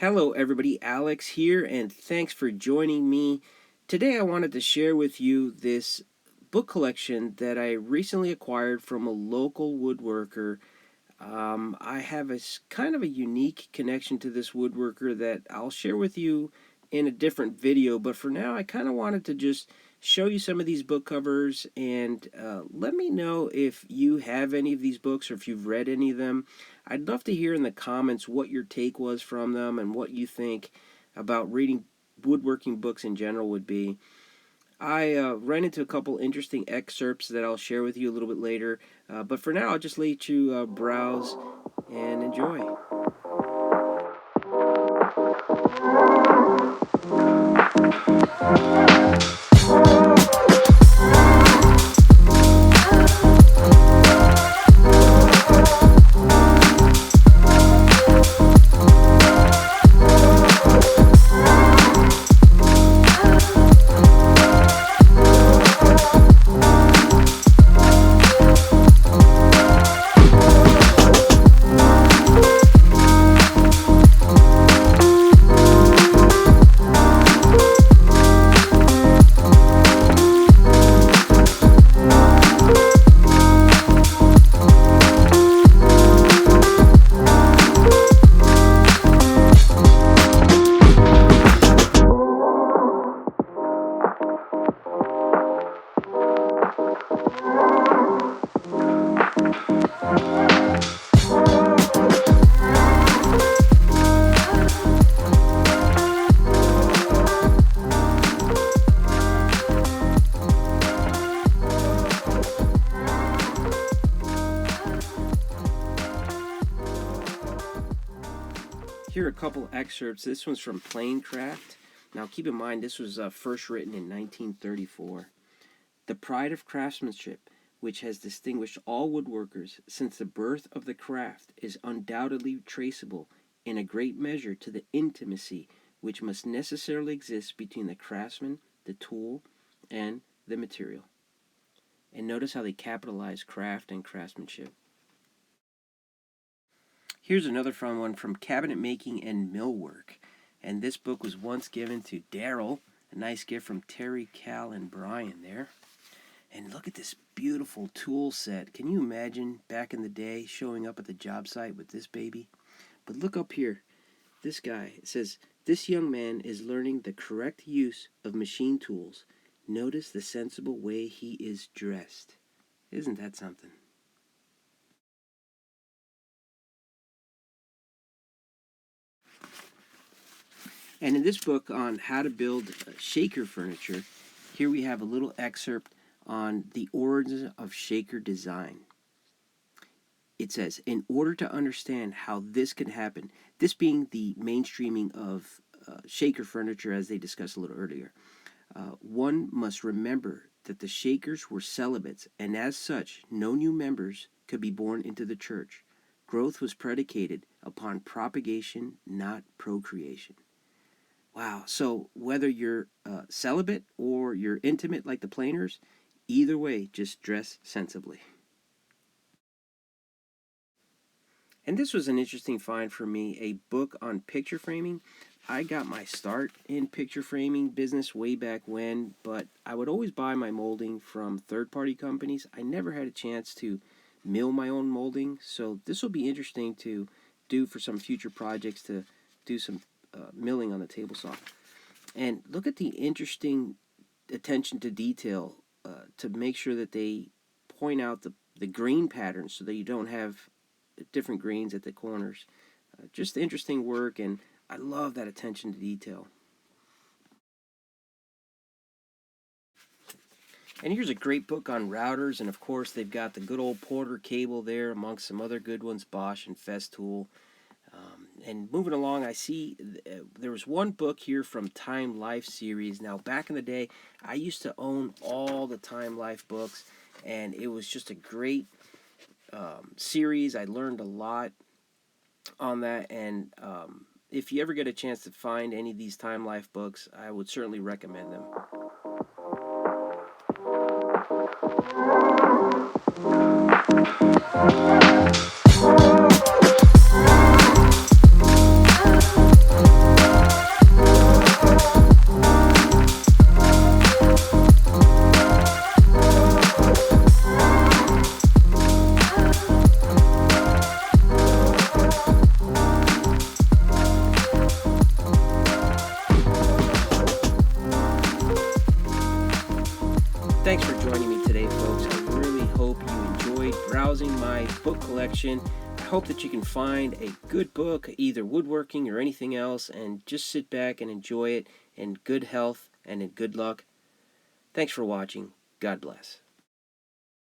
Hello, everybody. Alex here, and thanks for joining me. Today, I wanted to share with you this book collection that I recently acquired from a local woodworker. I have kind of a unique connection to this woodworker that I'll share with you in a different video, but for now, I kind of wanted to just show you some of these book covers and let me know if you have any of these books or if you've read any of them. I'd love to hear in the comments what your take was from them and what you think about reading woodworking books in general would be. I ran into a couple interesting excerpts that I'll share with you a little bit later, but for now I'll just let you browse and enjoy. Here are a couple excerpts. This one's from Planecraft. Now keep in mind this was first written in 1934. The pride of craftsmanship, which has distinguished all woodworkers since the birth of the craft, is undoubtedly traceable in a great measure to the intimacy which must necessarily exist between the craftsman, the tool, and the material. And notice how they capitalize craft and craftsmanship. Here's another fun one from Cabinet Making and Millwork. And this book was once given to Daryl. A nice gift from Terry, Cal, and Brian there. And look at this beautiful tool set. Can you imagine back in the day showing up at the job site with this baby? But look up here. This guy, it says, "This young man is learning the correct use of machine tools. Notice the sensible way he is dressed." Isn't that something? And in this book on how to build shaker furniture, here we have a little excerpt on the origins of shaker design. It says, in order to understand how this can happen, this being the mainstreaming of shaker furniture as they discussed a little earlier, one must remember that the Shakers were celibates, and as such, no new members could be born into the church. Growth was predicated upon propagation, not procreation. Wow, so whether you're celibate or you're intimate like the Planers, either way, just dress sensibly. And this was an interesting find for me, a book on picture framing. I got my start in picture framing business way back when, but I would always buy my molding from third-party companies. I never had a chance to mill my own molding, so this will be interesting to do for some future projects, to do some milling on the table saw. And look at the interesting attention to detail to make sure that they point out the grain patterns so that you don't have different grains at the corners. Just interesting work, and I love that attention to detail. And here's a great book on routers, and of course they've got the good old Porter cable there amongst some other good ones, Bosch and Festool. And moving along, I see there was one book here from Time Life series. Now, back in the day, I used to own all the Time Life books, and it was just a great series. I learned a lot on that, and if you ever get a chance to find any of these Time Life books, I would certainly recommend them. browsing my book collection. I hope that you can find a good book, either woodworking or anything else, and just sit back and enjoy it in good health and in good luck. Thanks for watching. God bless.